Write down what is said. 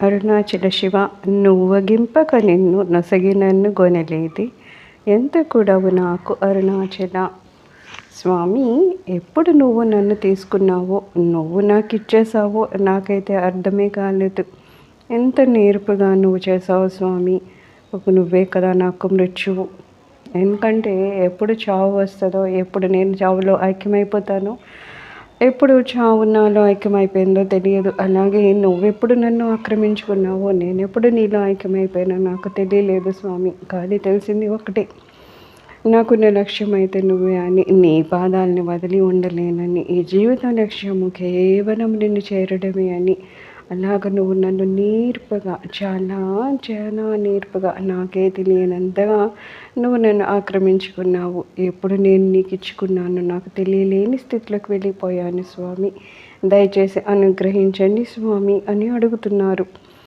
అరుణాచల శివ నువ్వగింపక నిన్ను నొసగినన్ను గొనలేది ఎంత కూడవు నాకు అరుణాచల. స్వామి, ఎప్పుడు నువ్వు నన్ను తీసుకున్నావో, నువ్వు నాకు ఇచ్చేసావో నాకైతే అర్థమే కాలేదు. ఎంత నేర్పుగా నువ్వు చేసావు స్వామి. ఒక నువ్వే కదా నాకు మృత్యువు. ఎందుకంటే ఎప్పుడు చావు వస్తుందో, ఎప్పుడు నేను చావులో ఐక్యమైపోతానో, ఎప్పుడు చావు నాలో ఐక్యమైపోయిందో తెలియదు. అలాగే నువ్వెప్పుడు నన్ను ఆక్రమించుకున్నావో, నేనెప్పుడు నీలో ఐక్యమైపోయానో నాకు తెలియలేదు స్వామి. కానీ తెలిసింది ఒకటే, నాకున్న లక్ష్యం అయితే నువ్వే అని, నీ పాదాలని వదిలి ఉండలేనని, ఈ జీవిత లక్ష్యము కేవలం నిన్ను చేరడమే అని. అలాగ నువ్వు నన్ను నేర్పగా, చాలా చాలా నేర్పగా, నాకే తెలియనంతగా నువ్వు నన్ను ఆక్రమించుకున్నావు. ఎప్పుడు నేను నీకు ఇచ్చుకున్నాను నాకు తెలియలేని స్థితిలోకి వెళ్ళిపోయాను స్వామి. దయచేసి అనుగ్రహించండి స్వామి అని అడుగుతున్నారు.